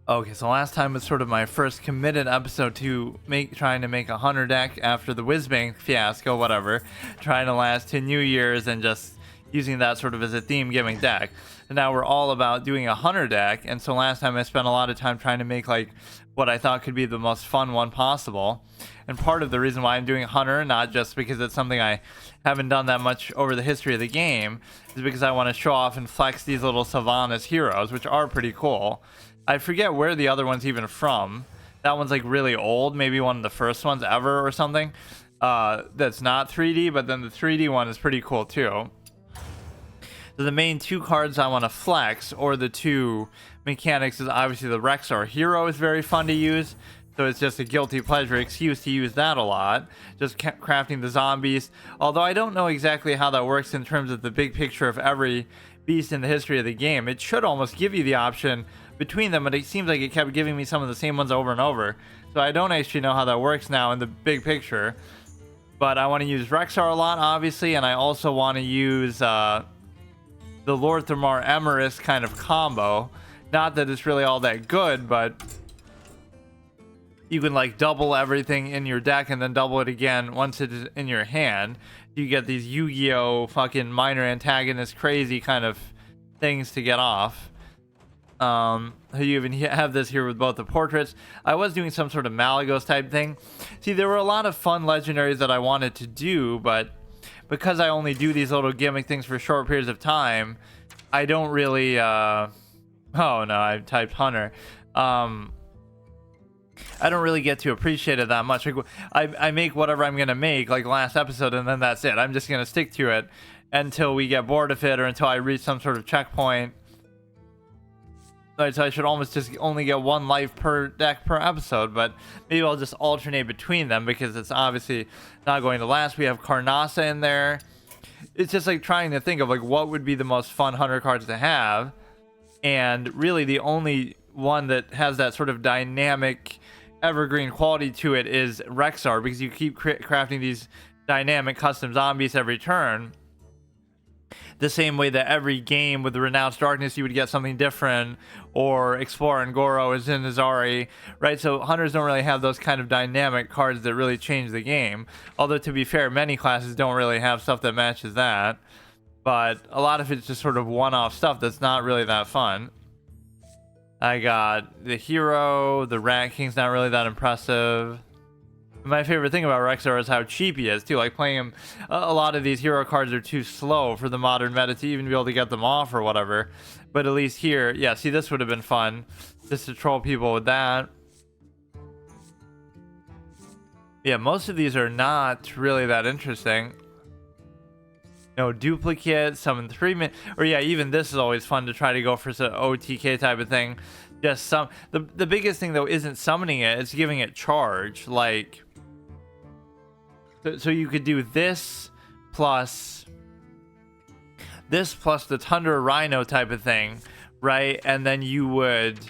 Okay, so last time was sort of my first committed episode to trying to make a hunter deck after the Whizbang fiasco, whatever, trying to last to New Year's and just using that sort of as a theme giving deck. And now we're all about doing a hunter deck, and so last time I spent a lot of time trying to make like what I thought could be the most fun one possible. And part of the reason why I'm doing hunter, not just because it's something I haven't done that much over the history of the game, is because I want to show off and flex these little Sylvanas heroes, which are pretty cool. I forget where the other one's even from. That one's like really old, maybe one of the first ones ever or something. That's not 3D, but then the 3D one is pretty cool too. So the main two cards I want to flex, or the two mechanics, is obviously the Rexar hero is very fun to use. So it's just a guilty pleasure excuse to use that a lot. Just crafting the zombies. Although I don't know exactly how that works in terms of the big picture of every beast in the history of the game. It should almost give you the option between them, but it seems like it kept giving me some of the same ones over and over. So I don't actually know how that works now in the big picture. But I want to use Rexar a lot, obviously, and I also want to use the Lord Thamar Emerus kind of combo. Not that it's really all that good, but you can like double everything in your deck and then double it again once it is in your hand. You get these Yu-Gi-Oh fucking minor antagonist crazy kind of things to get off. You even have this here with both the portraits. I was doing some sort of Malagos type thing. See, there were a lot of fun legendaries that I wanted to do, but because I only do these little gimmick things for short periods of time, I don't really oh no, I typed Hunter. I don't really get to appreciate it that much. Like, I make whatever I'm gonna make, like last episode, and then that's it. I'm just gonna stick to it until we get bored of it, or until I reach some sort of checkpoint. So I should almost just only get one life per deck per episode, but maybe I'll just alternate between them because it's obviously not going to last. We have Karnasa in there. It's just like trying to think of like what would be the most fun hunter cards to have, and really the only one that has that sort of dynamic evergreen quality to it is Rexar, because you keep crafting these dynamic custom zombies every turn. The same way that every game with the Renounced Darkness you would get something different, or Explorer and Goro is in Azari, right? So hunters don't really have those kind of dynamic cards that really change the game. Although to be fair, many classes don't really have stuff that matches that. But a lot of it's just sort of one-off stuff that's not really that fun. I got the hero, the Rat King's not really that impressive. My favorite thing about Rexar is how cheap he is too. Like playing him, a lot of these hero cards are too slow for the modern meta to even be able to get them off or whatever. But at least here, yeah, see, this would have been fun just to troll people with that. Yeah, most of these are not really that interesting. No duplicate, summon 3-minute, or yeah, even this is always fun to try to go for some OTK type of thing. Just some, the biggest thing though isn't summoning it, it's giving it charge. Like, so you could do this plus the Tundra Rhino type of thing, right? And then you would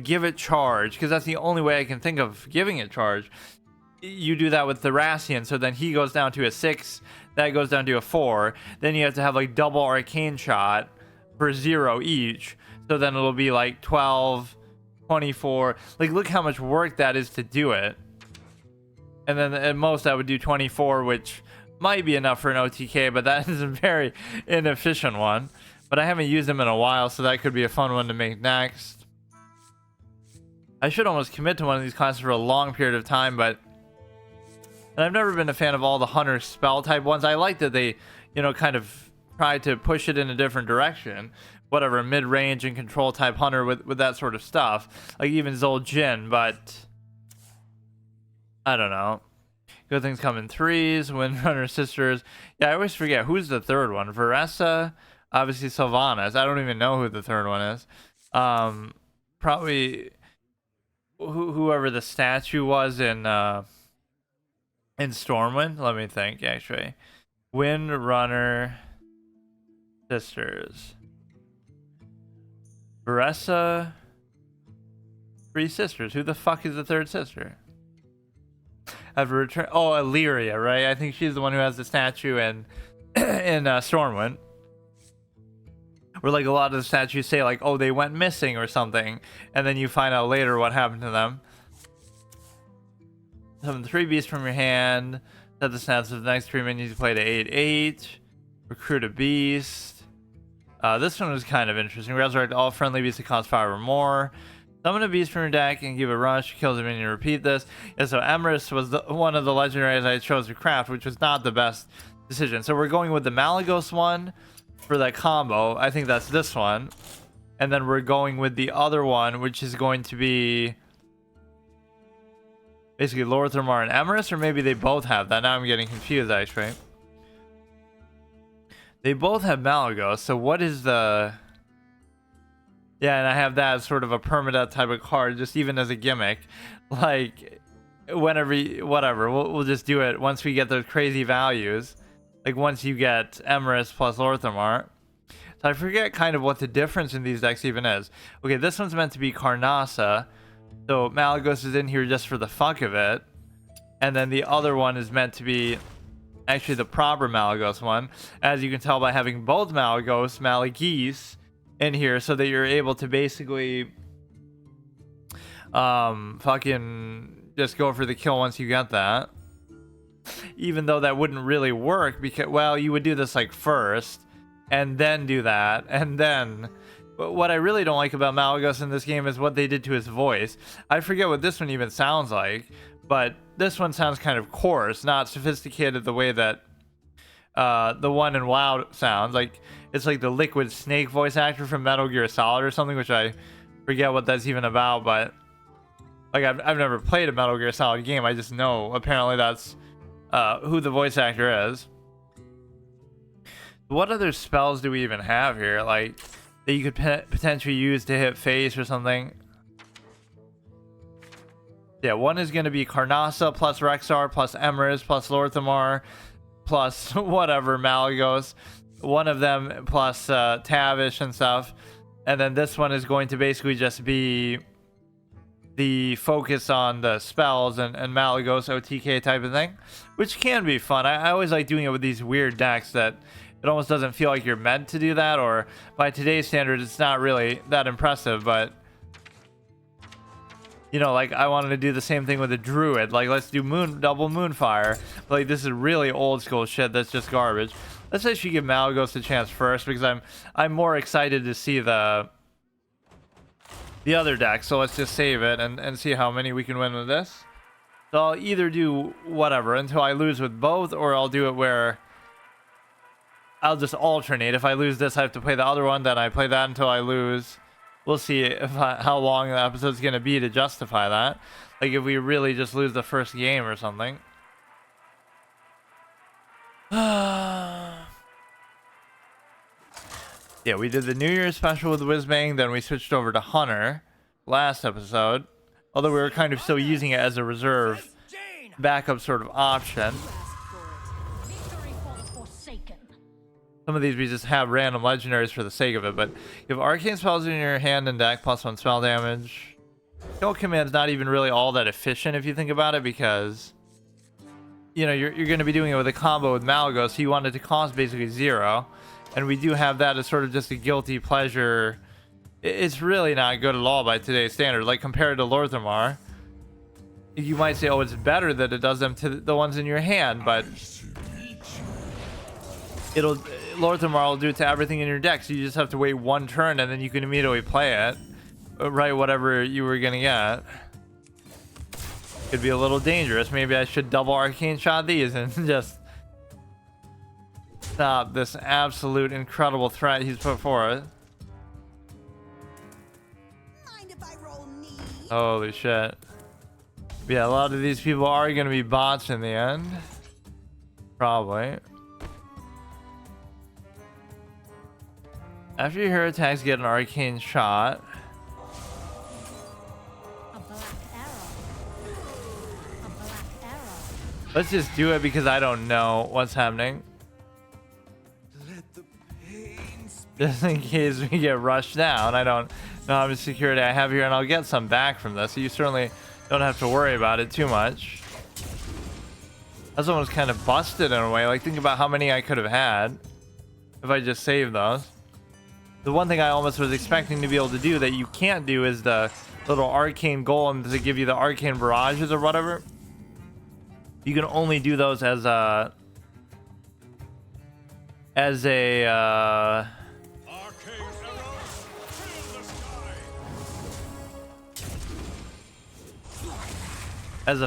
give it charge, because that's the only way I can think of giving it charge. You do that with Thracian, so then he goes down to a 6, that goes down to a 4. Then you have to have like double arcane shot for 0 each. So then it'll be like 12, 24. Like, look how much work that is to do it. And then at most I would do 24, which might be enough for an OTK, but that is a very inefficient one. But I haven't used them in a while, so that could be a fun one to make next. I should almost commit to one of these classes for a long period of time, but and I've never been a fan of all the hunter spell type ones. I like that they, you know, kind of try to push it in a different direction. Whatever, mid-range and control type hunter with that sort of stuff. Like even Zul'jin, but I don't know. Good things come in 3s, Windrunner Sisters. Yeah, I always forget. Who's the third one? Veressa, obviously Sylvanas. I don't even know who the third one is. Probably whoever the statue was in Stormwind. Let me think, actually. Windrunner Sisters. Veressa. 3 sisters. Who the fuck is the third sister? I've returned. Oh, Illyria, right? I think she's the one who has the statue in Stormwind. Where like a lot of the statues say like, oh, they went missing or something, and then you find out later what happened to them. Summon 3 beasts from your hand. Set the stats of the next 3 minions you play to 8/8. Recruit a beast. This one was kind of interesting. Resurrect all friendly beasts that cost 5 or more. Summon a beast from your deck and give a rush. Kills a minion. Repeat this. Yeah, so Emrys was one of the legendaries I chose to craft, which was not the best decision. So we're going with the Malygos one for that combo. I think that's this one. And then we're going with the other one, which is going to be basically Lorthamar and Emrys, or maybe they both have that. Now I'm getting confused, actually. They both have Malygos, so what is the... Yeah, and I have that as sort of a permadeath type of card, just even as a gimmick. Like, whatever, we'll just do it once we get those crazy values. Like, once you get Emrys plus Lorthamar. So I forget kind of what the difference in these decks even is. Okay, this one's meant to be Karnasa. So Malygos is in here just for the fuck of it. And then the other one is meant to be actually the proper Malygos one. As you can tell by having both Malygos in here, so that you're able to basically fucking just go for the kill once you get that. Even though that wouldn't really work because, well, you would do this like first and then do that, and then... But what I really don't like about Malygos in this game is what they did to his voice. I forget what this one even sounds like, but this one sounds kind of coarse, not sophisticated the way that the one in WoW sounds. Like, it's like the Liquid Snake voice actor from Metal Gear Solid or something, which I forget what that's even about, but like I've never played a Metal Gear Solid game. I just know apparently that's who the voice actor is. What other spells do we even have here? Like, that you could potentially use to hit face or something. Yeah, one is going to be Karnasa plus Rexxar plus Emrys plus Lorthamar plus whatever Malygos. One of them plus Tavish and stuff. And then this one is going to basically just be the focus on the spells and Malygos OTK type of thing, which can be fun. I always like doing it with these weird decks that it almost doesn't feel like you're meant to do that, or by today's standards, it's not really that impressive, but you know, like I wanted to do the same thing with a druid. Like, let's do double moonfire. But, like, this is really old school shit that's just garbage. Let's actually give Malygos a chance first, because I'm more excited to see the other deck. So let's just save it and see how many we can win with this. So I'll either do whatever until I lose with both, or I'll do it where I'll just alternate. If I lose this, I have to play the other one, then I play that until I lose. We'll see how long the episode's going to be to justify that. Like, if we really just lose the first game or something. Yeah, we did the New Year's special with Whizbang, then we switched over to Hunter last episode. Although we were kind of still using it as a reserve backup sort of option. Some of these we just have random legendaries for the sake of it, but you have arcane spells in your hand and deck, +1 spell damage. Kill command's not even really all that efficient if you think about it, because you know you're going to be doing it with a combo with Malygos, so you want it to cost basically 0, and we do have that as sort of just a guilty pleasure. It's really not good at all by today's standard. Like, compared to Lorthamar, you might say, oh, it's better that it does them to the ones in your hand, but Lorthamar will do it to everything in your deck, so you just have to wait one turn and then you can immediately play it, right? Whatever you were gonna get. Could be a little dangerous. Maybe I should double arcane shot these and just stop this absolute incredible threat he's put forth. Mind if I roll knee? Holy shit. Yeah, a lot of these people are gonna be bots in the end, probably. After your hero attacks, get an arcane shot. A black arrow. A black arrow. Let's just do it because I don't know what's happening. Let the pain speak. Just in case we get rushed down. I don't know how much security I have here, and I'll get some back from this, so you certainly don't have to worry about it too much. That's almost kind of busted in a way. Like, think about how many I could have had if I just saved those. The one thing I almost was expecting to be able to do that you can't do is the little arcane golem to give you the arcane barrages or whatever. You can only do those as a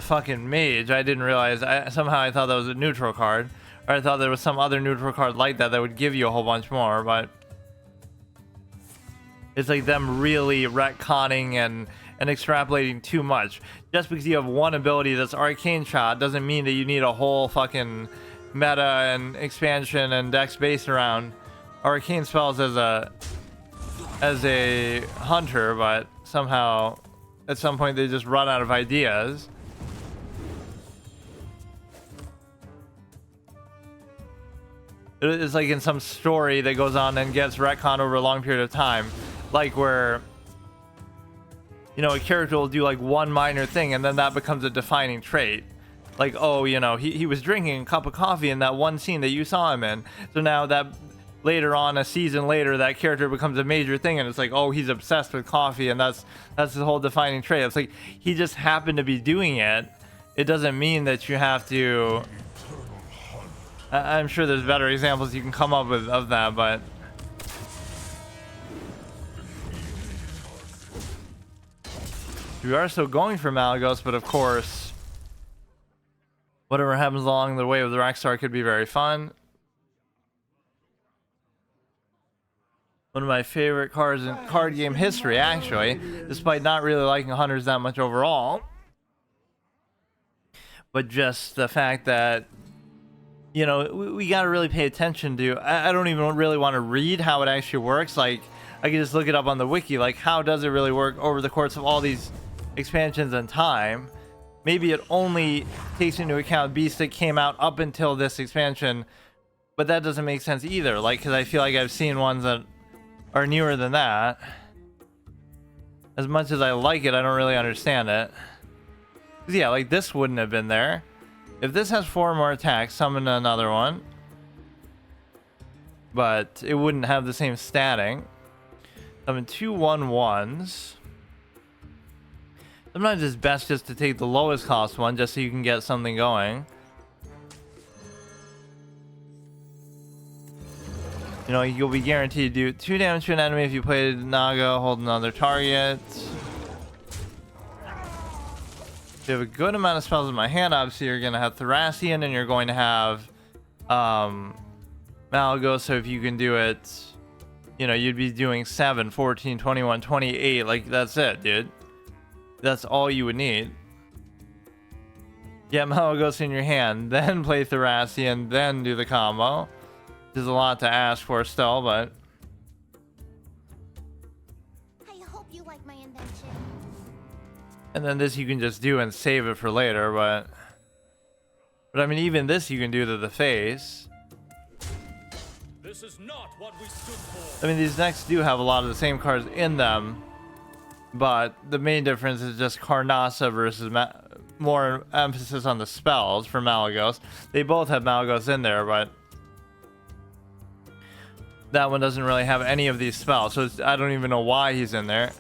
fucking mage. I didn't realize. Somehow I thought that was a neutral card, or I thought there was some other neutral card like that that would give you a whole bunch more, but it's like them really retconning and extrapolating too much. Just because you have one ability that's arcane shot doesn't mean that you need a whole fucking meta and expansion and dex based around arcane spells as a hunter, but somehow at some point they just run out of ideas. It's like in some story that goes on and gets retconned over a long period of time, like where, you know, a character will do like one minor thing and then that becomes a defining trait. Like, oh, you know, he was drinking a cup of coffee in that one scene that you saw him in, so now that later on, a season later, that character becomes a major thing, and it's like, oh, he's obsessed with coffee, and that's the whole defining trait. It's like he just happened to be doing it. It doesn't mean that you have to. I'm sure there's better examples you can come up with of that, but we are still going for Malagos. But of course, whatever happens along the way with the Rockstar could be very fun. One of my favorite cards in card game history, actually, despite not really liking Hunters that much overall. But just the fact that, you know, we got to really pay attention to. I don't even really want to read how it actually works. Like, I can just look it up on the wiki. Like, how does it really work over the course of all these expansions and time? Maybe it only takes into account beasts that came out up until this expansion, but that doesn't make sense either. Like, because I feel like I've seen ones that are newer than that. As much as I like it, I don't really understand it. 'Cause yeah, like this wouldn't have been there. If this has 4 more attacks, summon another one. But it wouldn't have the same statting. Summon 2 1/1s. Sometimes it's best just to take the lowest cost one just so you can get something going. You know, you'll be guaranteed to do 2 damage to an enemy if you play Naga, hold another target. You have a good amount of spells in my hand. Obviously, you're going to have Thracian and you're going to have Malagos. So if you can do it, you know, you'd be doing 7, 14, 21, 28. Like, that's it, dude. That's all you would need. Get Malagos in your hand, then play Thracian, then do the combo. There's a lot to ask for still, but I hope you like my invention. and then this you can just do and save it for later, but I mean, even this you can do to the face. This is not what we stood for. I mean, these decks do have a lot of the same cards in them, but the main difference is just Karnasa versus more emphasis on the spells for Malagos. They both have Malagos in there, but that one doesn't really have any of these spells, so I don't even know why he's in there.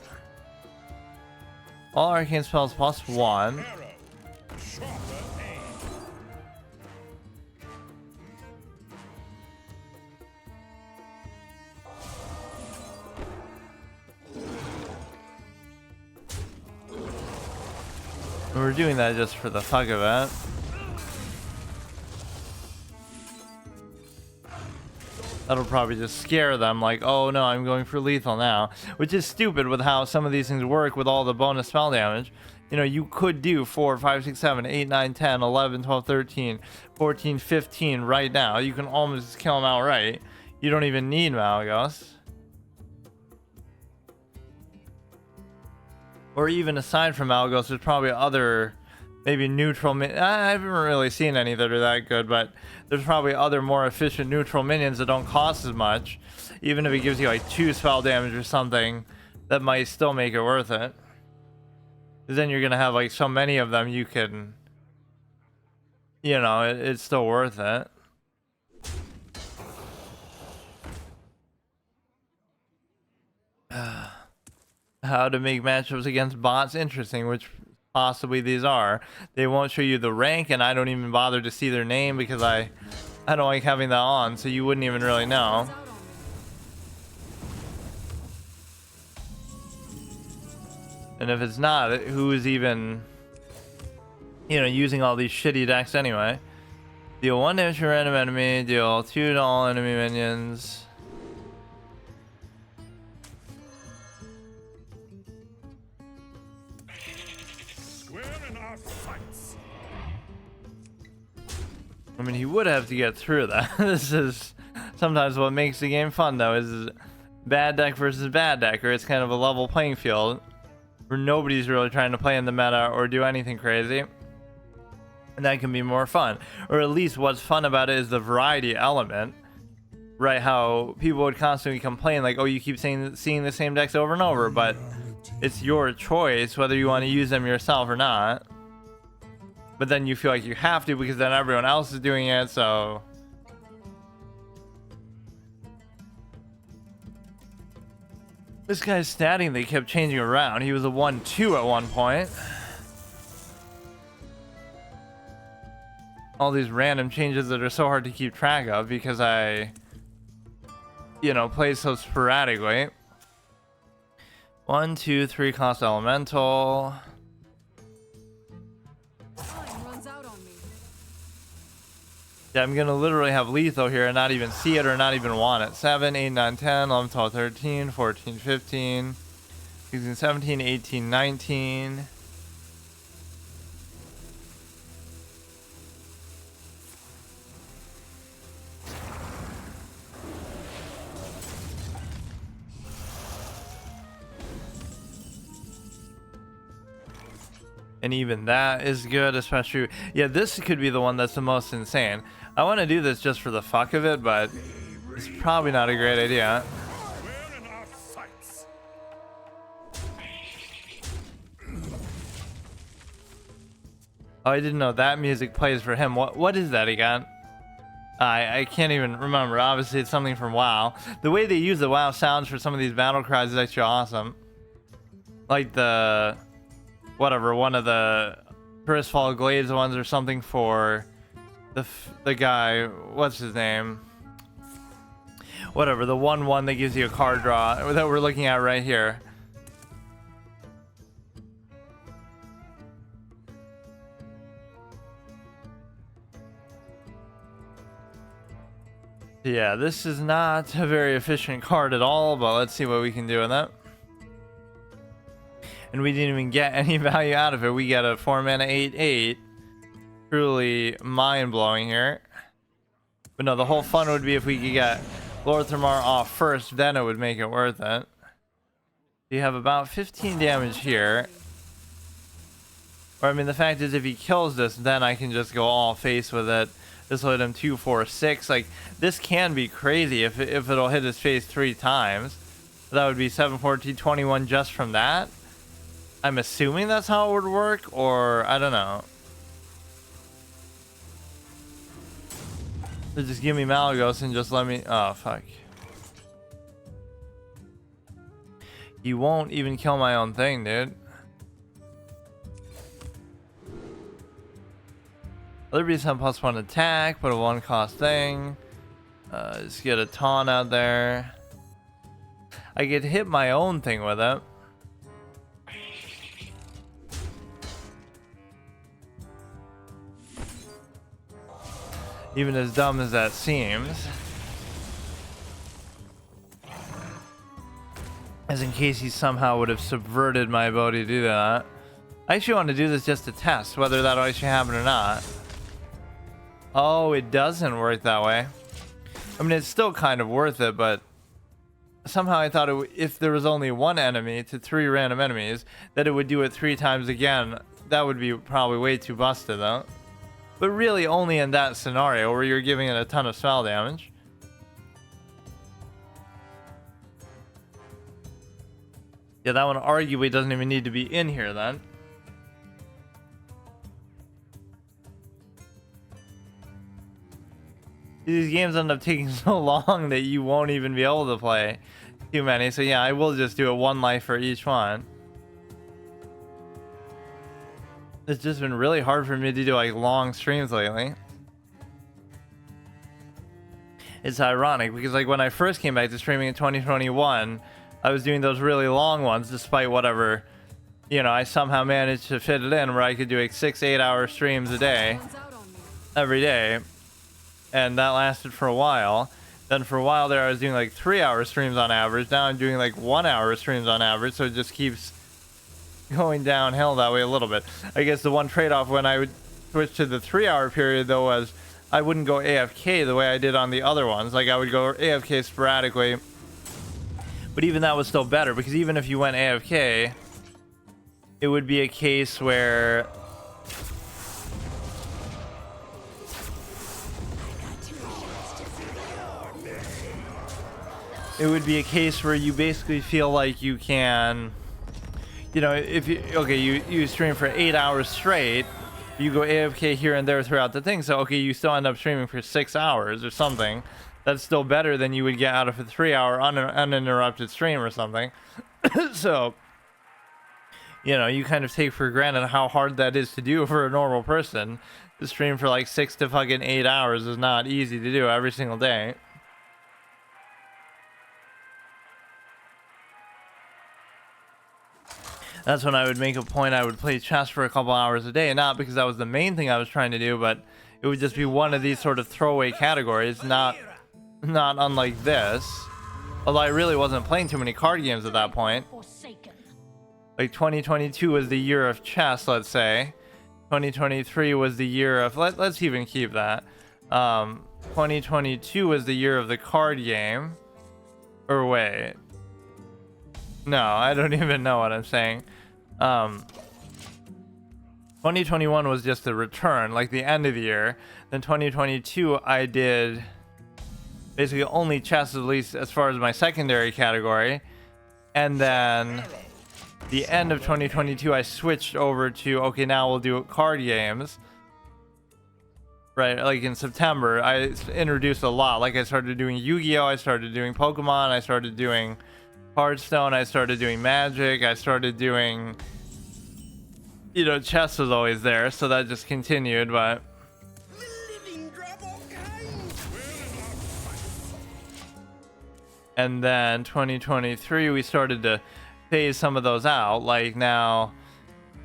All arcane spells +1. Arrow. Sharper aim. We're doing that just for the fuck of it. That'll probably just scare them, like, oh no, I'm going for lethal now. Which is stupid with how some of these things work with all the bonus spell damage. You know, you could do 4, 5, 6, 7, 8, 9, 10, 11, 12, 13, 14, 15 right now. You can almost just kill them outright. You don't even need Malagos. Or even aside from Malagos, there's probably other, maybe neutral I haven't really seen any that are that good, but there's probably other more efficient neutral minions that don't cost as much. Even if it gives you like 2 spell damage or something, that might still make it worth it. Because then you're gonna have like so many of them you can, you know, it's still worth it. how to make matchups against bots interesting, which possibly these are. They won't show you the rank, and I don't even bother to see their name because I don't like having that on, so you wouldn't even really know. And if it's not, who is even, using all these shitty decks anyway? Deal 1 damage to a random enemy, deal 2 to all enemy minions. Square in our sights. I mean, he would have to get through that. This is sometimes what makes the game fun, though, is bad deck versus bad deck, or it's kind of a level playing field where nobody's really trying to play in the meta or do anything crazy. And that can be more fun. Or at least what's fun about it is the variety element. Right, how people would constantly complain like, oh, you keep seeing the same decks over and over, but it's your choice whether you want to use them yourself or not. But then you feel like you have to because then everyone else is doing it, so... This guy's statting, they kept changing around. He was a 1-2 at one point. All these random changes that are so hard to keep track of because I, play so sporadically. 1, 2, 3 cost elemental. Time runs out on me. Yeah, I'm gonna literally have lethal here and not even see it or not even want it. 7, 8, 9, 10, 11, 12, 13, 14, 15, 16, 17, 18, 19. And even that is good, especially... Yeah, this could be the one that's the most insane. I want to do this just for the fuck of it, but it's probably not a great idea. Square in our sights. Oh, I didn't know that music plays for him. What is that again? I can't even remember. Obviously, it's something from WoW. The way they use the WoW sounds for some of these battle cries is actually awesome. Like the... whatever, one of the Firstfall Glades ones or something for the guy, what's his name? Whatever, the 1/1 that gives you a card draw that we're looking at right here. Yeah, this is not a very efficient card at all, but let's see what we can do with that. And we didn't even get any value out of it. We get a 4 mana 8/8. Truly mind-blowing here. But no, the whole fun would be if we could get Lord Thermar off first, then it would make it worth it. You have about 15 damage here. Or I mean, the fact is if he kills this, then I can just go all face with it. This will hit him 2, 4, 6. Like, this can be crazy if it'll hit his face 3 times. That would be 7, 14, 21 just from that. I'm assuming that's how it would work, or I don't know. So just give me Malagos and just let me... Oh, fuck. You won't even kill my own thing, dude. Liberty's on +1 attack, but a 1-cost thing. Just get a taunt out there. I could hit my own thing with it. Even as dumb as that seems. As in case he somehow would have subverted my ability to do that. I actually want to do this just to test whether that'll actually happen or not. Oh, it doesn't work that way. I mean, it's still kind of worth it, but somehow I thought if there was only one enemy to 3 random enemies, that it would do it 3 times again. That would be probably way too busted, though. But really only in that scenario where you're giving it a ton of spell damage. Yeah, that one arguably doesn't even need to be in here then. These games end up taking so long that you won't even be able to play. too many. So yeah, I will just do it one life for each one. It's just been really hard for me to do like long streams lately. It's ironic because like when I first came back to streaming in 2021, I was doing those really long ones despite whatever, you know, I somehow managed to fit it in where I could do like 6-8 hour streams a day Runs out on me. every day, and that lasted for a while. Then for a while there I was doing like 3-hour streams on average. Now I'm doing like 1-hour streams on average, so it just keeps going downhill that way a little bit. I guess the one trade-off when I would switch to the 3-hour period though was I wouldn't go AFK the way I did on the other ones. Like I would go AFK sporadically, but even that was still better because even if you went AFK, it would be a case where you basically feel like you can, you know, if you, okay, you stream for 8 hours straight, you go AFK here and there throughout the thing, so okay, you still end up streaming for 6 hours or something. That's still better than you would get out of a 3-hour uninterrupted stream or something. So, you know, you kind of take for granted how hard that is to do for a normal person. To stream for like 6 to fucking 8 hours is not easy to do every single day. That's when I would make a point I would play chess for a couple hours a day, not because that was the main thing I was trying to do, but it would just be one of these sort of throwaway categories, not unlike this. Although I really wasn't playing too many card games at that point. Like 2022 was the year of chess, let's say. 2023 was the year of, let's even keep that. 2022 was the year of the card game. Or wait. No, I don't even know what I'm saying. 2021 was just the return, like the end of the year. Then 2022, I did basically only chess, at least as far as my secondary category. And then the end of 2022, I switched over to, okay, now we'll do card games. Right, like in September, I introduced a lot. Like I started doing Yu-Gi-Oh! I started doing Pokemon, I started doing Hearthstone, I started doing Magic, I started doing, you know, chess was always there, so that just continued, but and then 2023 we started to phase some of those out. Like now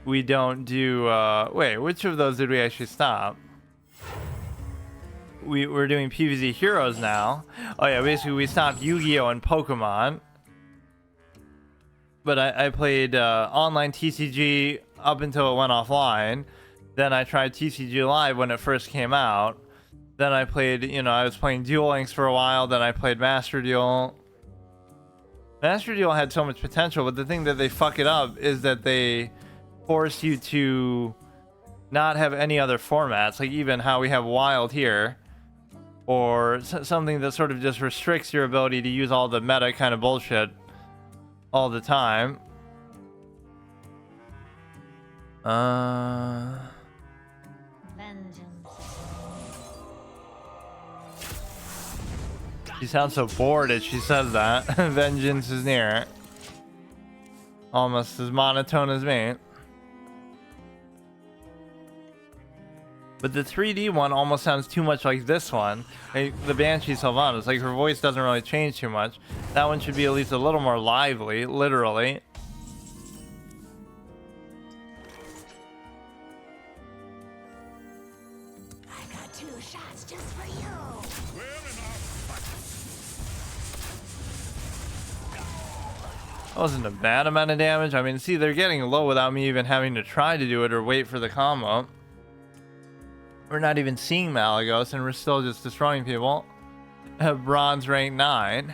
we don't do wait, which of those did we actually stop? We're doing PvZ Heroes now. Oh yeah, basically we stopped Yu-Gi-Oh! And Pokemon. But I played online TCG up until it went offline. Then I tried TCG Live when it first came out. Then I played, you know, I was playing Duel Links for a while. Then I played Master Duel. Master Duel had so much potential, but the thing that they fuck it up is that they force you to not have any other formats. Like even how we have Wild here. Or something that sort of just restricts your ability to use all the meta kind of bullshit all the time. She sounds so bored as she says that. Vengeance is near. Almost as monotone as me. But the 3D one almost sounds too much like this one. Like the Banshee Sylvanas. Like her voice doesn't really change too much. That one should be at least a little more lively, literally. I got 2 shots just for you. That wasn't a bad amount of damage. I mean, see, they're getting low without me even having to try to do it or wait for the combo. We're not even seeing Malagos and we're still just destroying people. Bronze rank 9.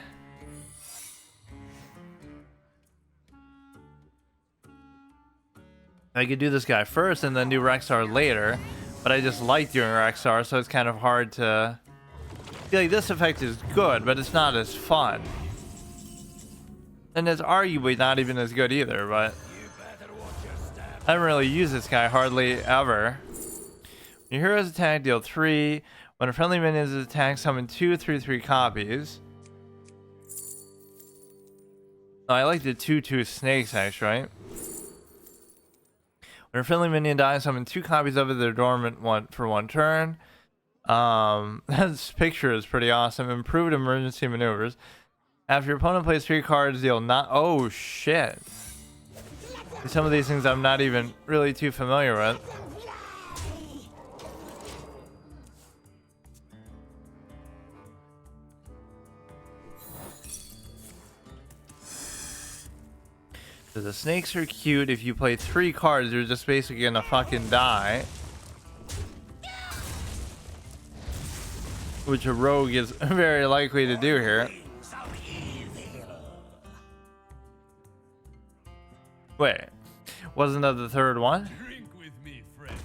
I could do this guy first and then do Rexar later, but I just like doing Rexar, so it's kind of hard to feel like this effect is good, but it's not as fun. And it's arguably not even as good either, but I don't really use this guy hardly ever. Your hero's attack, deal 3. When a friendly minion is attacked, summon 2 3/3 copies. Oh, I like the 2/2 snakes actually, right? When a friendly minion dies, summon 2 copies of it. They're dormant for 1 turn. This picture is pretty awesome. Improved emergency maneuvers. After your opponent plays 3 cards, you'll not. Oh shit! Some of these things I'm not even really too familiar with. So the snakes are cute. If you play 3 cards, you're just basically gonna fucking die. Which a rogue is very likely to do here. Wait, wasn't that the 3rd one? Drink with me, friend.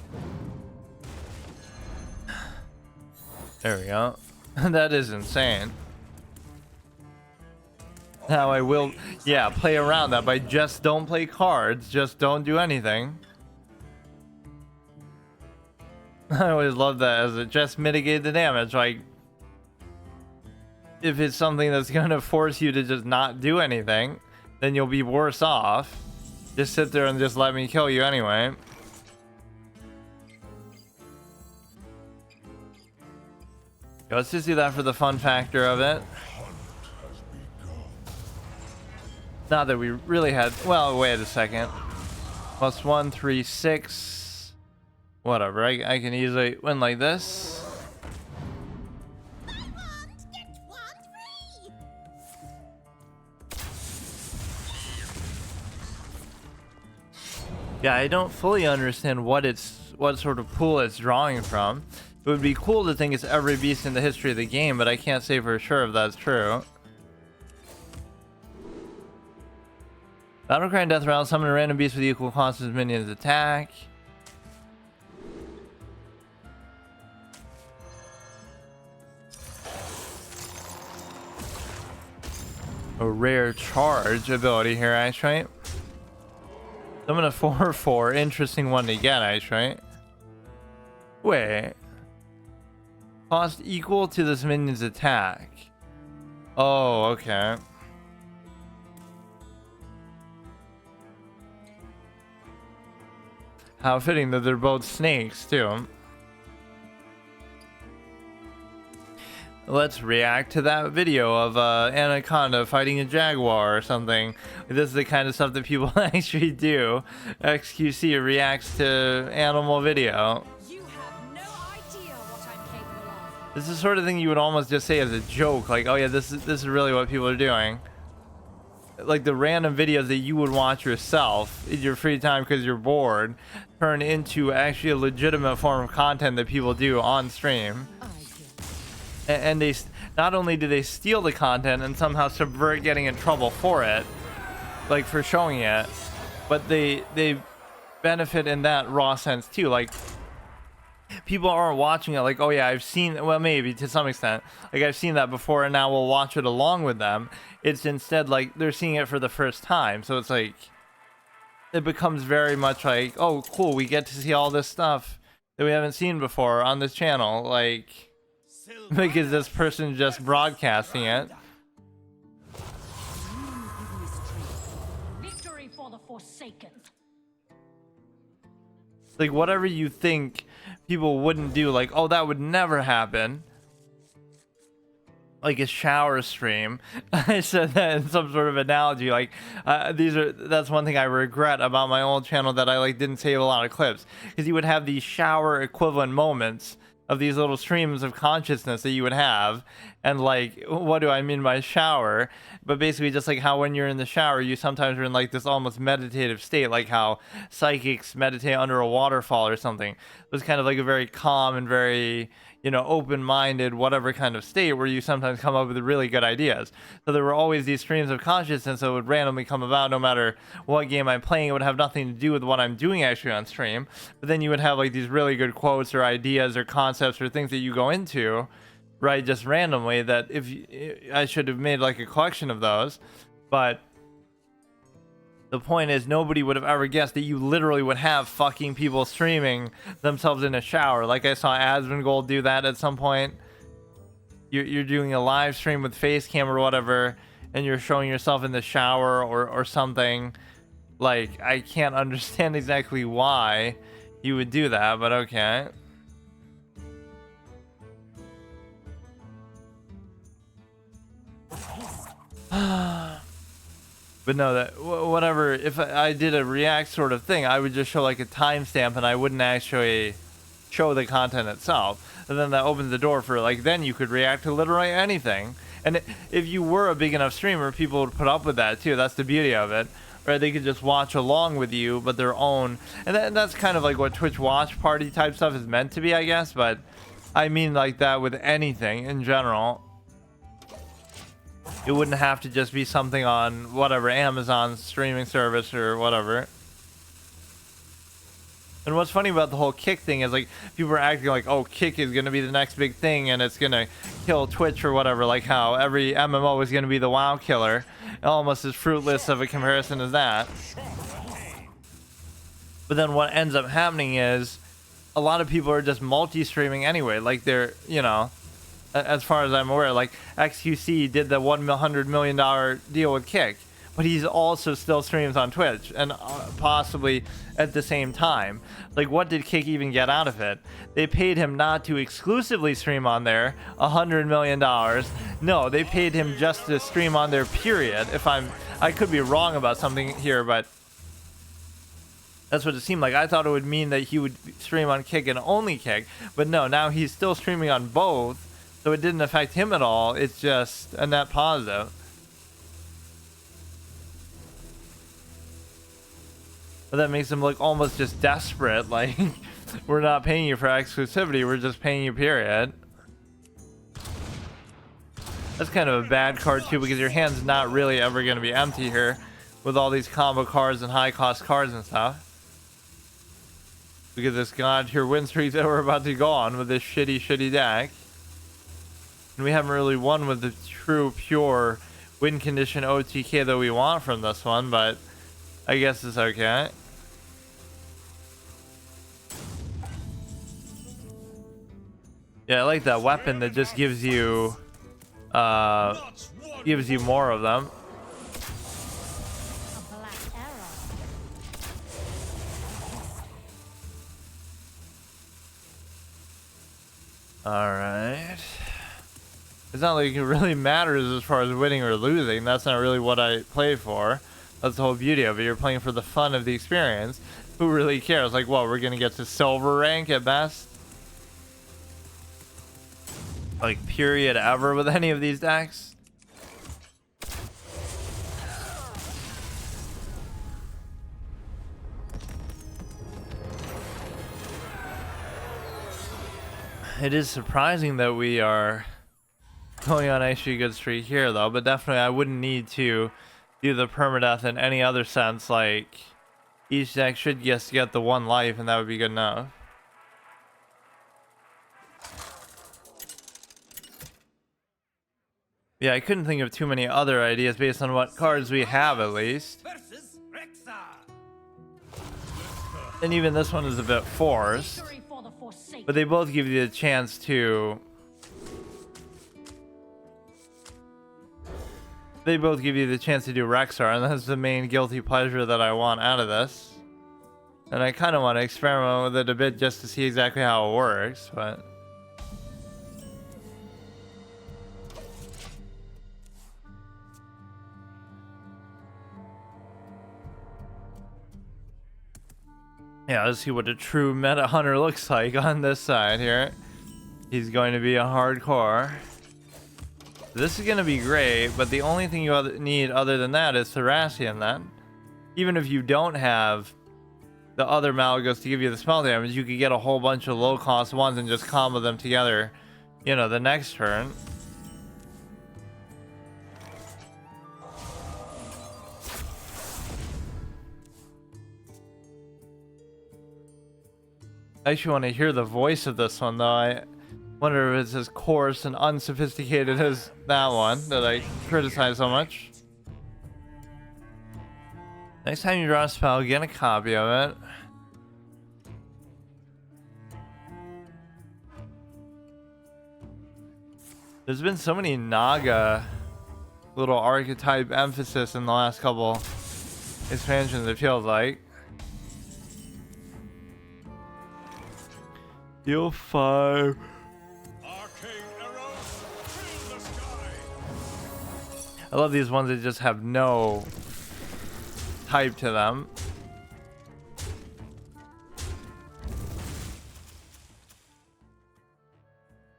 There we go. That is insane. Now I will, yeah, play around that by just don't play cards, just don't do anything. I always love that as it just mitigate the damage. Like, if it's something that's gonna force you to just not do anything, then you'll be worse off. Just sit there and just let me kill you anyway. Let's just do that for the fun factor of it. Not that we really had. Well, wait a second. +1, 3, 6. Whatever. I can easily win like this. Buy one, get one free. Yeah, I don't fully understand what sort of pool it's drawing from. It would be cool to think it's every beast in the history of the game, but I can't say for sure if that's true. Battlecry and Death Round. Summon a random beast with equal cost as minions attack. A rare charge ability here, actually. Summon a 4/4. Interesting one to get, actually. Wait. Cost equal to this minion's attack. Oh, okay. How fitting that they're both snakes, too. Let's react to that video of Anaconda fighting a jaguar or something. This is the kind of stuff that people actually do. XQC reacts to animal video. You have no idea what I'm capable of. This is the sort of thing you would almost just say as a joke, like, oh yeah, this is really what people are doing. Like the random videos that you would watch yourself in your free time because you're bored turn into actually a legitimate form of content that people do on stream. And they not only do they steal the content and somehow subvert getting in trouble for it, like for showing it, but they benefit in that raw sense too. Like, people aren't watching it like, oh yeah, I've seen, well, maybe to some extent, like I've seen that before and now we'll watch it along with them. It's instead like they're seeing it for the first time, so it's like it becomes very much like, oh cool, we get to see all this stuff that we haven't seen before on this channel, like because this person's just broadcasting it. Victory for the Forsaken. Like whatever you think people wouldn't do, like, oh, that would never happen, like a shower stream. I said that in some sort of analogy, like that's one thing I regret about my old channel, that I like didn't save a lot of clips, because you would have these shower equivalent moments of these little streams of consciousness that you would have. And like, what do I mean by shower? But basically just like how when you're in the shower, you sometimes are in like this almost meditative state, like how psychics meditate under a waterfall or something. It was kind of like a very calm and very, you know, open-minded, whatever kind of state where you sometimes come up with really good ideas. So there were always these streams of consciousness that would randomly come about no matter what game I'm playing. It would have nothing to do with what I'm doing actually on stream. But then you would have like these really good quotes or ideas or concepts or things that you go into, right, just randomly, that if I should have made like a collection of those. But the point is, nobody would have ever guessed that you literally would have fucking people streaming themselves in a shower. Like I saw Asmongold do that at some point. You're doing a live stream with face cam or whatever, and you're showing yourself in the shower or something. Like, I can't understand exactly why you would do that, but okay. But no, that whatever. If I did a react sort of thing, I would just show like a timestamp, and I wouldn't actually show the content itself. And then that opens the door for like, then you could react to literally anything. And if you were a big enough streamer, people would put up with that too. That's the beauty of it. Or they could just watch along with you, but their own. And that's kind of like what Twitch watch party type stuff is meant to be, I guess. But I mean like that with anything in general. It wouldn't have to just be something on whatever Amazon streaming service or whatever. And what's funny about the whole Kick thing is like people are acting like, oh, Kick is gonna be the next big thing and it's gonna kill Twitch or whatever, like how every MMO is gonna be the WoW killer. Almost as fruitless of a comparison as that. But then what ends up happening is a lot of people are just multi-streaming anyway. Like they're, you know, as far as I'm aware, like XQC did the $100 million deal with Kick, but he's also still streams on Twitch and possibly at the same time. Like, what did Kick even get out of it? They paid him not to exclusively stream on there, $100 million. No, they paid him just to stream on there, period. I could be wrong about something here, but that's what it seemed like. I thought it would mean that he would stream on Kick and only Kick, but no, now he's still streaming on both, so it didn't affect him at all. It's just a net positive. But that makes him look almost just desperate, like, we're not paying you for exclusivity, we're just paying you, period. That's kind of a bad card too, because your hand's not really ever going to be empty here with all these combo cards and high cost cards and stuff. Look at this god tier win streak that we're about to go on with this shitty deck. And we haven't really won with the true pure win condition OTK that we want from this one, but I guess it's okay. Yeah, I like that weapon that just gives you more of them. A black arrow. Alright. It's not like it really matters as far as winning or losing. That's not really what I play for. That's the whole beauty of it. You're playing for the fun of the experience. Who really cares? Like, what, we're gonna get to silver rank at best? Like, period ever with any of these decks? It is surprising that we are going on actually a good streak here, though, but definitely I wouldn't need to do the permadeath in any other sense. Like, each deck should just get the one life, and that would be good enough. Yeah, I couldn't think of too many other ideas based on what cards we have, at least. And even this one is a bit forced. Victory for the Forsaken. But they both give you the chance to... They both give you the chance to do Rexar, and that's the main guilty pleasure that I want out of this. And I kind of want to experiment with it a bit just to see exactly how it works, but... Yeah, let's see what a true meta hunter looks like on this side here. He's going to be a hardcore. This is going to be great, but the only thing you need other than that is Thracian then. Even if you don't have the other Malagos to give you the spell damage, you could get a whole bunch of low cost ones and just combo them together, you know, the next turn. I actually want to hear the voice of this one, though. I wonder if it's as coarse and unsophisticated as that one that I criticize so much. Next time you draw a spell, get a copy of it. There's been so many Naga little archetype emphasis in the last couple expansions, it feels like. Heal 5. Arcane arrows fill the sky. I love these ones that just have no type to them.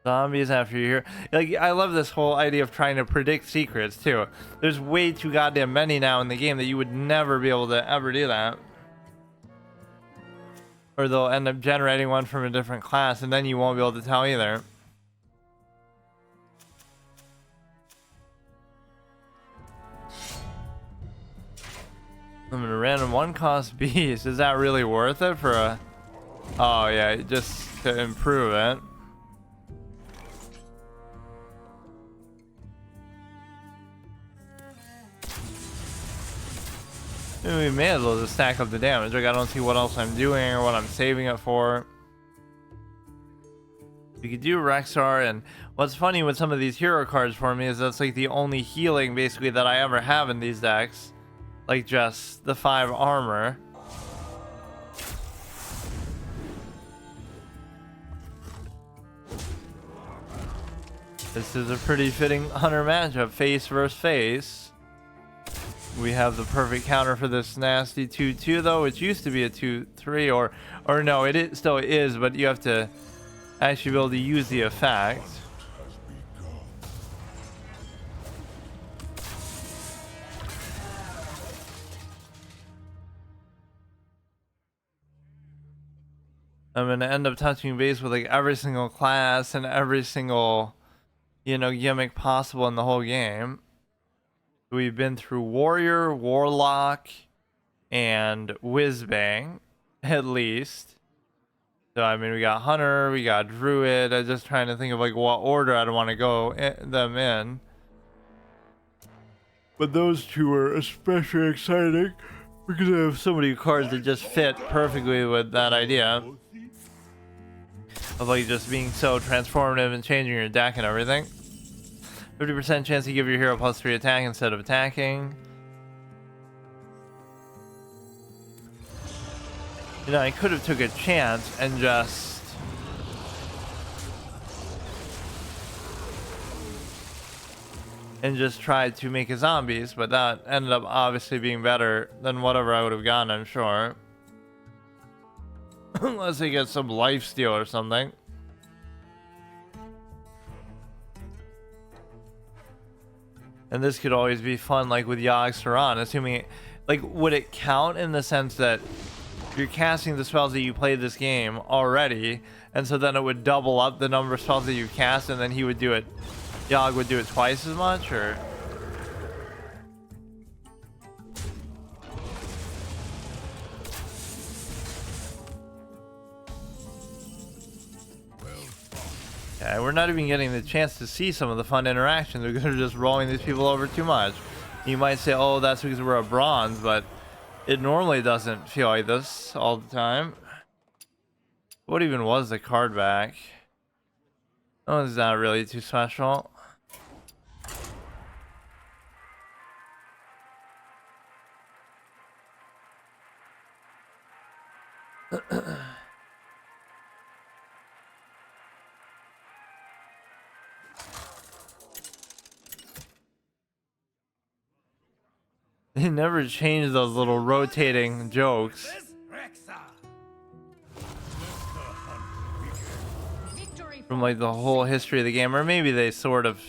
Zombies after you hear. Like, I love this whole idea of trying to predict secrets too. There's way too goddamn many now in the game that you would never be able to ever do that. Or they'll end up generating one from a different class and then you won't be able to tell either. I'm gonna random one cost beast. Is that really worth it for a... Oh yeah, just to improve it. We may as well just stack up the damage. Like, I don't see what else I'm doing or what I'm saving it for. You could do Rexar, and what's funny with some of these hero cards for me is that's like the only healing basically that I ever have in these decks. Like just the 5 armor. This is a pretty fitting hunter matchup, face versus face. We have the perfect counter for this nasty 2-2 though, which used to be a 2-3, or no, it still is, but you have to actually be able to use the effect. I'm gonna end up touching base with like every single class and every single, you know, gimmick possible in the whole game. We've been through Warrior, Warlock, and Whizbang, at least. So, I mean, we got Hunter, we got Druid. I'm just trying to think of, like, what order I'd want to go them in. But those two are especially exciting because I have so many cards that just fit perfectly with that idea. Of, like, just being so transformative and changing your deck and everything. 50% chance to give your hero +3 attack instead of attacking. You know, I could have took a chance and just... tried to make a zombies, but that ended up obviously being better than whatever I would have gotten, I'm sure. Unless they get some lifesteal or something. And this could always be fun, like with Yogg Saron, assuming, like, would it count in the sense that you're casting the spells that you played this game already, and so then it would double up the number of spells that you cast, and then he would do it, Yogg would do it twice as much, or? Yeah, we're not even getting the chance to see some of the fun interactions because they're just rolling these people over too much. You might say, oh, that's because we're a bronze, but it normally doesn't feel like this all the time. What even was the card back? Oh, it's not really too special. They never changed those little rotating jokes from like the whole history of the game, or maybe they sort of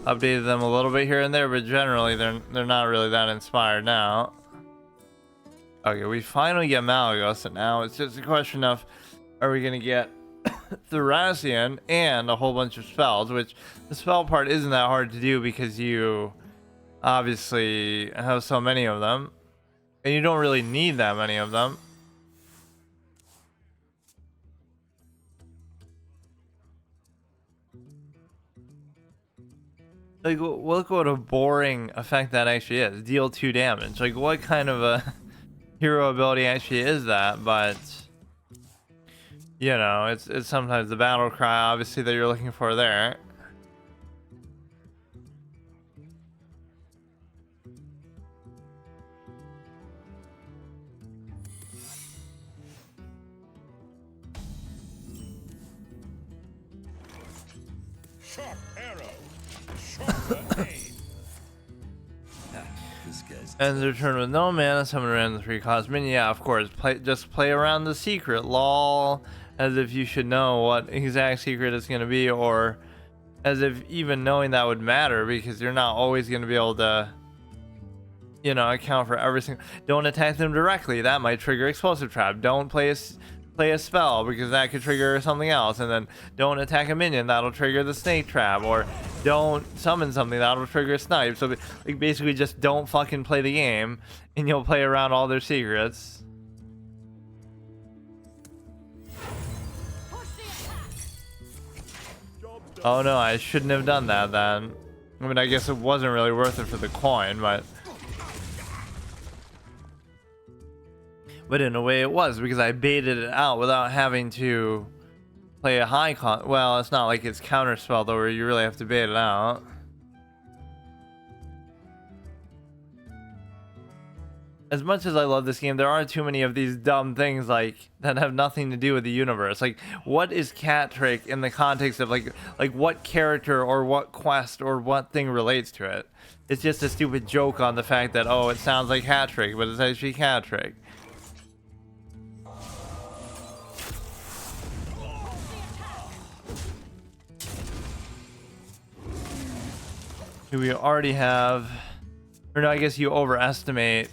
updated them a little bit here and there, but generally they're not really that inspired now. Okay, we finally get Malagos, and now it's just a question of, are we gonna get Thracian and a whole bunch of spells, which the spell part isn't that hard to do because you obviously have so many of them, and you don't really need that many of them. Like, look what a boring effect that actually is. Deal 2 damage. Like, what kind of a hero ability actually is that? But you know, it's sometimes the battle cry obviously that you're looking for there. Sharp arrow. Sharper aim. Ends their turn with no mana, summon a random 3-cost minion. Yeah, of course. Just play around the secret. Lol. As if you should know what exact secret it's going to be, or as if even knowing that would matter, because you're not always going to be able to, you know, account for every single. Don't attack them directly. That might trigger explosive trap. Don't play a spell because that could trigger something else, and then don't attack a minion, that'll trigger the snake trap, or don't summon something, that'll trigger a snipe. So like basically just don't fucking play the game and you'll play around all their secrets. Oh no, I shouldn't have done that then. I mean, I guess it wasn't really worth it for the coin, but in a way it was, because I baited it out without having to play a high con. Well, it's not like it's counterspell though, where you really have to bait it out. As much as I love this game, there are too many of these dumb things like that have nothing to do with the universe. Like, what is Cat Trick in the context of like what character or what quest or what thing relates to it? It's just a stupid joke on the fact that, oh, it sounds like Hat Trick, but it's actually Cat Trick. Do we already have, or no, I guess you overestimate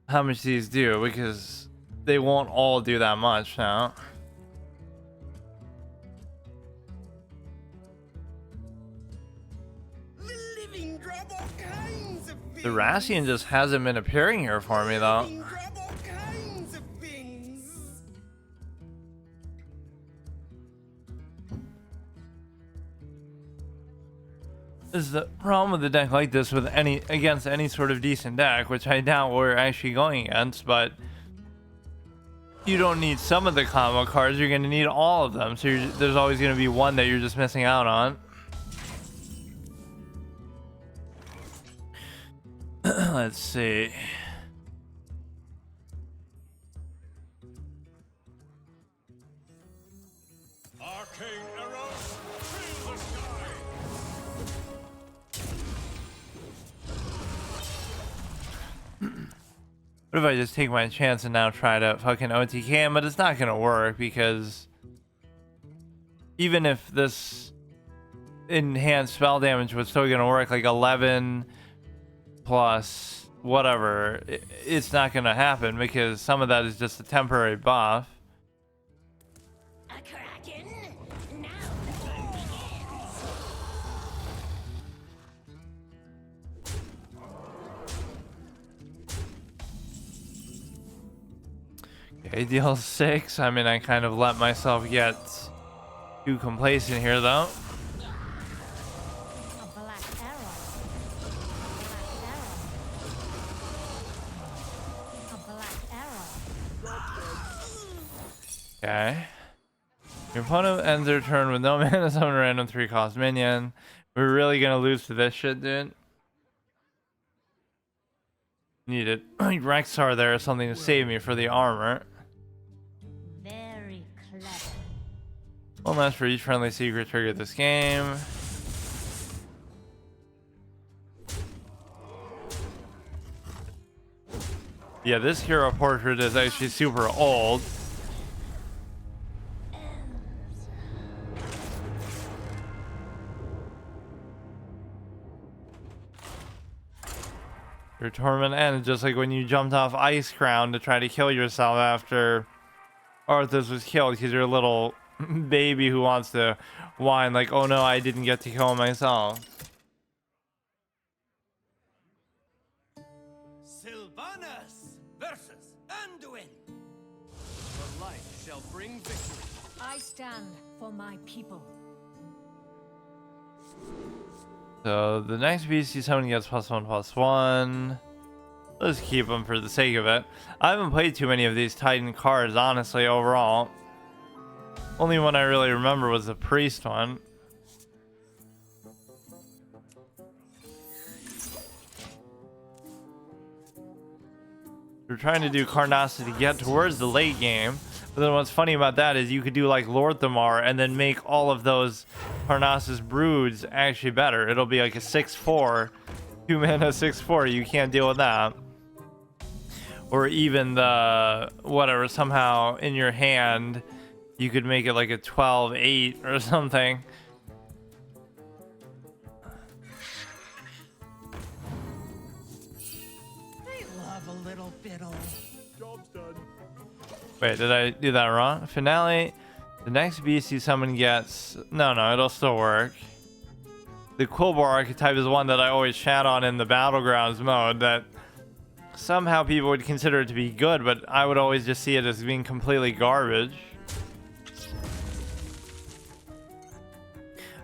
how much these do, because they won't all do that much now. The Rathian just hasn't been appearing here for me though. Is the problem with a deck like this with against any sort of decent deck, which I doubt we're actually going against, but you don't need some of the combo cards, you're going to need all of them, so there's always going to be one that you're just missing out on. Let's see. Arcane arrow. Fill the sky. What if I just take my chance and now try to fucking OTK him? But it's not gonna work, because even if this enhanced spell damage was still gonna work, like 11 plus whatever, it's not gonna happen, because some of that is just a temporary buff. A kraken? Now the fun begins. Okay, deal 6. I mean, I kind of let myself get too complacent here though. A black arrow. A black arrow. Okay. Your opponent ends their turn with no mana, summon a random 3-cost minion. We're really gonna lose to this shit, dude. Need it. Rexar there is something to save me for the armor. Very clever. One last for each friendly secret trigger this game. Yeah, this hero portrait is actually super old. Your torment ends just like when you jumped off Ice Crown to try to kill yourself after Arthas was killed, because you're a little baby who wants to whine like, oh no, I didn't get to kill myself. Sylvanas versus Anduin. The light shall bring victory. I stand for my people. So the next beast you summon gets +1/+1. Let's keep them for the sake of it. I haven't played too many of these Titan cards, honestly, overall. Only one I really remember was the priest one. We're trying to do Carnacity to get towards the late game, But then what's funny about that is you could do like Lord Thamar and then make all of those Parnassus broods actually better. It'll be like a 6/4, 2 mana 6/4. You can't deal with that. Or even the whatever, somehow in your hand you could make it like a 12/8 or something. They love a little fiddle. Job's done. Wait, did I do that wrong? Finale. The next beast you summon gets... No, it'll still work. The Quillbore archetype is one that I always chat on in the Battlegrounds mode that somehow people would consider it to be good, but I would always just see it as being completely garbage.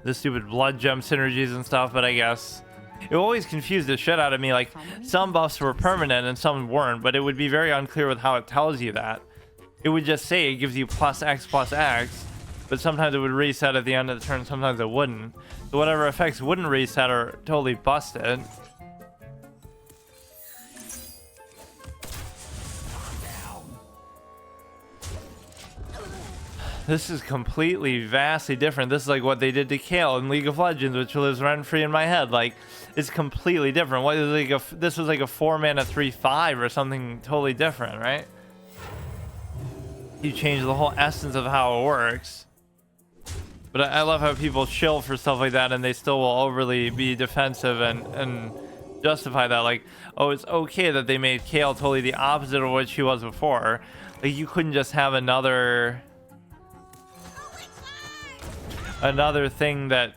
The stupid blood gem synergies and stuff, but I guess it always confused the shit out of me. Like, some buffs were permanent and some weren't, but it would be very unclear with how it tells you that. It would just say it gives you +X, but sometimes it would reset at the end of the turn, sometimes it wouldn't. So whatever effects wouldn't reset are totally busted. This is completely, vastly different. This is like what they did to Kale in League of Legends, which lives rent-free in my head. Like, it's completely different. What is like this was like a 4 mana 3/5 or something totally different, right? You change the whole essence of how it works. But I love how people chill for stuff like that and they still will overly be defensive and justify that. Like, oh, it's okay that they made Kale totally the opposite of what she was before. Like, you couldn't just have another thing that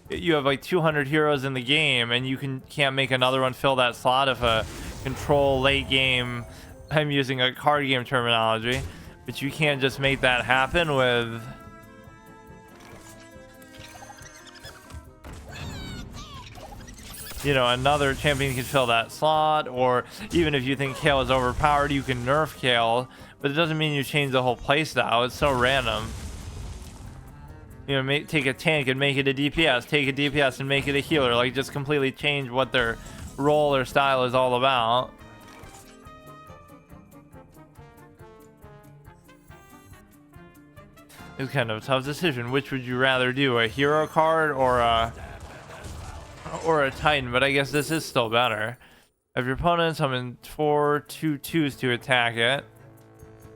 you have like 200 heroes in the game and you can't make another one fill that slot if a control late game. I'm using a card game terminology. But you can't just make that happen with... You know, another champion can fill that slot, or even if you think Kale is overpowered, you can nerf Kale, but it doesn't mean you change the whole playstyle. It's so random. You know, take a tank and make it a DPS, take a DPS and make it a healer, like just completely change what their role or style is all about. It's kind of a tough decision. Which would you rather do, a hero card or a Titan? But I guess this is still better. If your opponent summon 4 2/2s to attack it,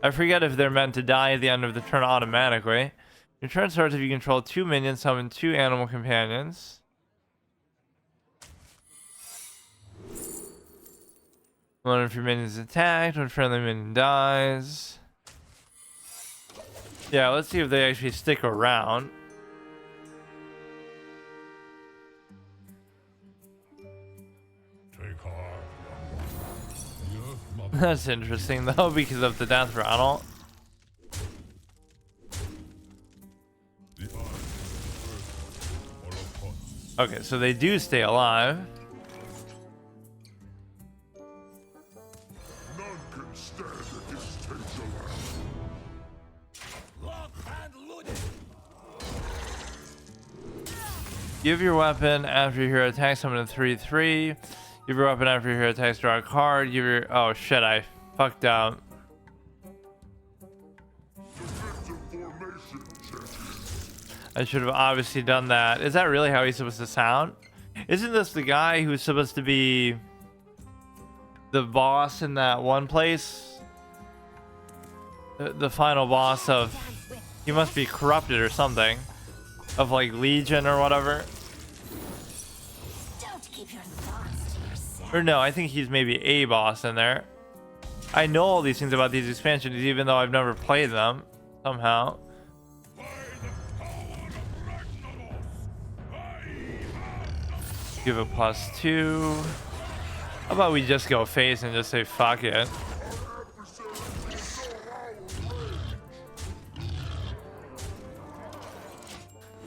I forget if they're meant to die at the end of the turn automatically. Your turn starts if you control 2 minions, summon 2 animal companions. One of your minions is attacked, one friendly minion dies. Yeah, let's see if they actually stick around. That's interesting though, because of the death rattle. Okay, so they do stay alive. Give your weapon after your hero attacks, summon a 3/3. Give your weapon after your hero attacks, draw a card. Give your... Oh shit, I fucked up. I should have obviously done that. Is that really how he's supposed to sound? Isn't this the guy who's supposed to be the boss in that one place? The final boss of... He must be corrupted or something. Of like Legion or whatever. Don't keep your thoughts to yourself. Or no, I think he's maybe a boss in there. I know all these things about these expansions even though I've never played them. Somehow. Give a +2. How about we just go face and just say fuck it.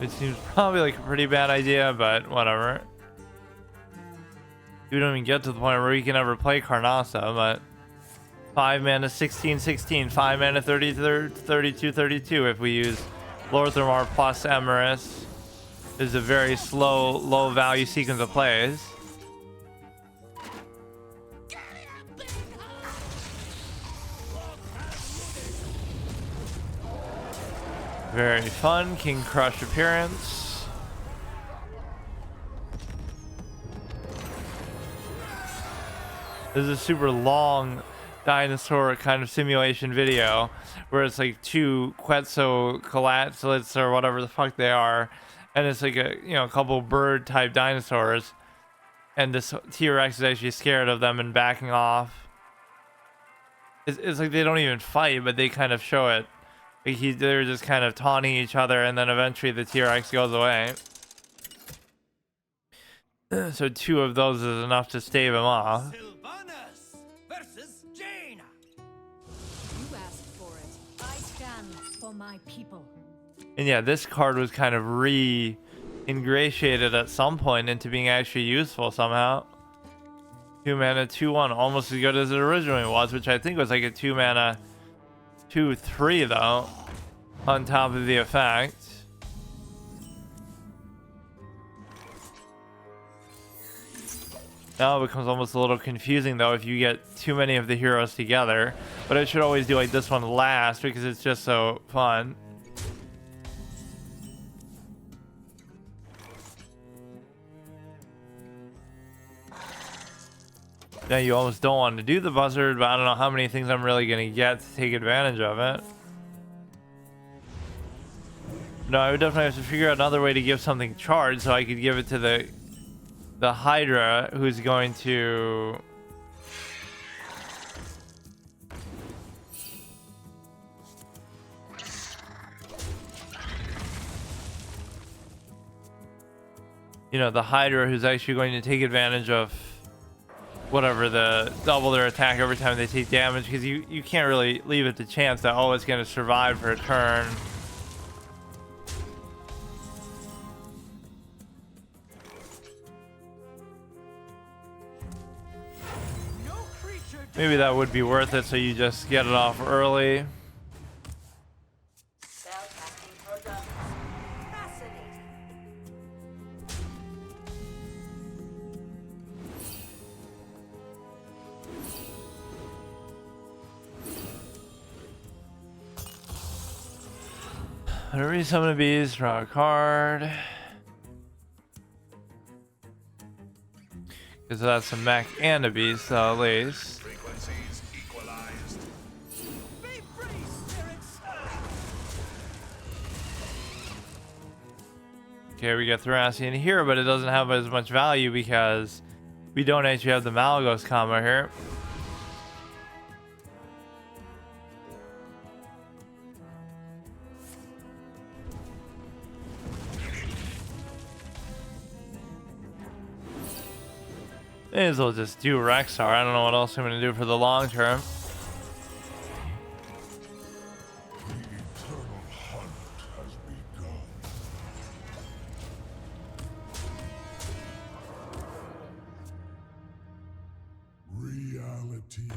It seems probably like a pretty bad idea, but whatever. We don't even get to the point where we can ever play Karnasa, but 5 mana 16/16, 5 mana 32/32 if we use Lord Thamar plus Emerus. Is a very slow, low value sequence of plays. Very fun. King Crush appearance. This is a super long dinosaur kind of simulation video where it's like two Quetzalcoatlus or whatever the fuck they are, and it's like a couple bird type dinosaurs, and this T-Rex is actually scared of them and backing off. It's like they don't even fight, but they kind of show it. Like they're just kind of taunting each other, and then eventually the T-Rex goes away. So 2 of those is enough to stave him off. Sylvanas versus Jaina. You asked for it. I stand for my people. And yeah, this card was kind of re-ingratiated at some point into being actually useful somehow. 2 mana, 2/1, almost as good as it originally was, which I think was like a 2 mana, 2/3 though, on top of the effect. Now it becomes almost a little confusing though if you get too many of the heroes together, but I should always do like this one last because it's just so fun. Now you almost don't want to do the buzzard, but I don't know how many things I'm really going to get to take advantage of it. No, I would definitely have to figure out another way to give something charged so I could give it to the Hydra, who's going to... the Hydra who's actually going to take advantage of whatever, the double their attack every time they take damage, because you can't really leave it to chance that, oh, it's going to survive for a turn. Maybe that would be worth it, so you just get it off early. Whenever you summon a beast, draw a card. Because that's a mech and a beast, so at least. Frequencies equalized. Be free, spirits. Okay, we got Thracian here, but it doesn't have as much value because we don't actually have the Malagos combo here. May as well just do Rexar. I don't know what else I'm going to do for the long term. Reality.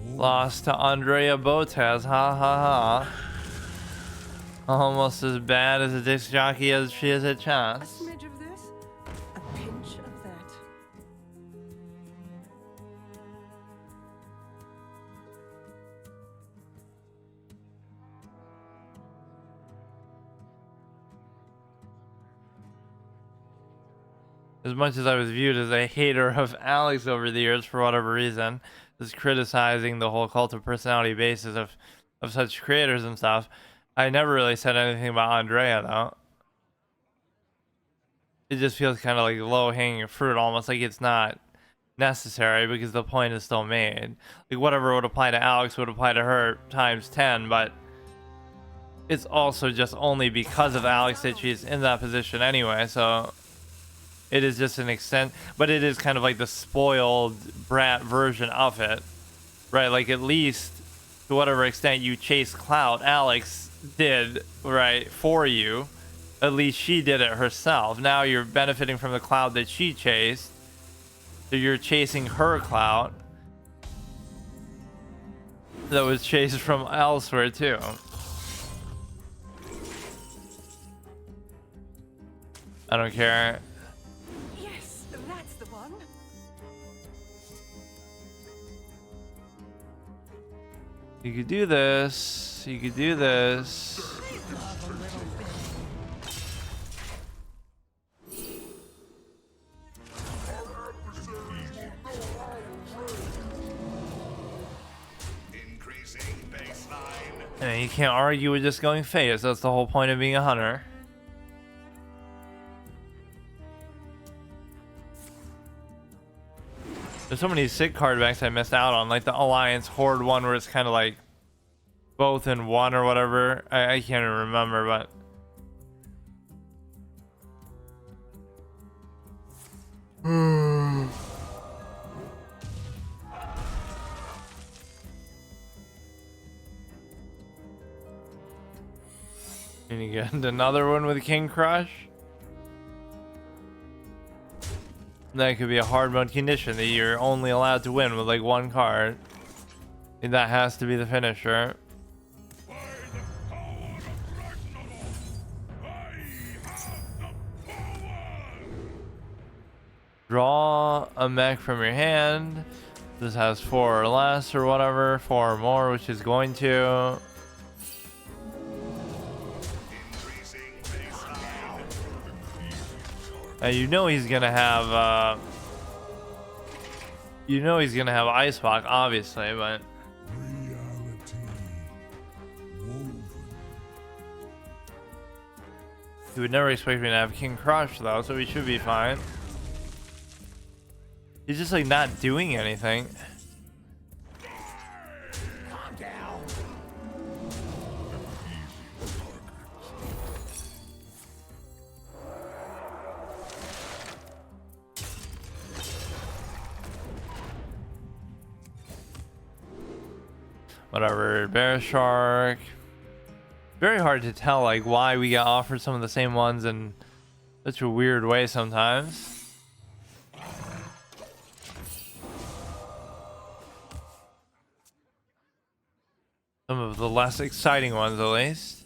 Lost to Andrea Botez. Ha ha ha. Almost as bad as a disc jockey as she is at A chess. smidge of this, a pinch of that. As much as I was viewed as a hater of Alex over the years for whatever reason, just criticizing the whole cult of personality basis of such creators and stuff, I never really said anything about Andrea though. It just feels kind of like low-hanging fruit, almost like it's not necessary because the point is still made. Like whatever would apply to Alex would apply to her times 10, but it's also just only because of Alex that she's in that position anyway, so it is just an extent, but it is kind of like the spoiled brat version of it, right? Like at least to whatever extent you chase clout, Alex did, right, for you. At least she did it herself. Now you're benefiting from the clout that she chased, so you're chasing her clout that was chased from elsewhere too. I don't care. Yes, that's the one. You could do this. You could do this. And you can't argue with just going face. That's the whole point of being a hunter. There's so many sick card backs I missed out on, like the Alliance Horde one where it's kind of like both in one or whatever. I can't even remember, but and you get another one with King Crush. That could be a hard mode condition that you're only allowed to win with like one card. And that has to be the finisher. Draw a mech from your hand. This has 4 or less or whatever. 4 or more, which is going to. You know he's gonna have Ice Walk, obviously, but he would never expect me to have King Crush though, so we should be fine. He's just like not doing anything. Whatever, Bear Shark. Very hard to tell like why we got offered some of the same ones in such a weird way sometimes. Some of the less exciting ones at least.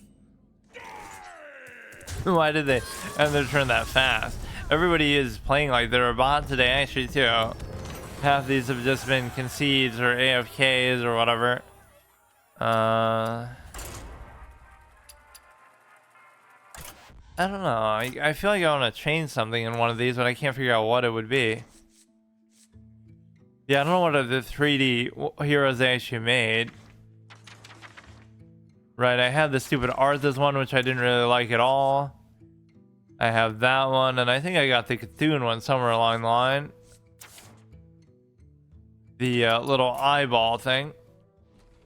Why did they end their turn that fast? Everybody is playing like they're a bot today actually too. Half these have just been concedes or AFKs or whatever. I don't know. I feel like I want to change something in one of these, but I can't figure out what it would be. Yeah, I don't know what the 3D heroes they actually made. Right, I had the stupid Arthas one, which I didn't really like at all. I have that one, and I think I got the Cthulhu one somewhere along the line. The little eyeball thing.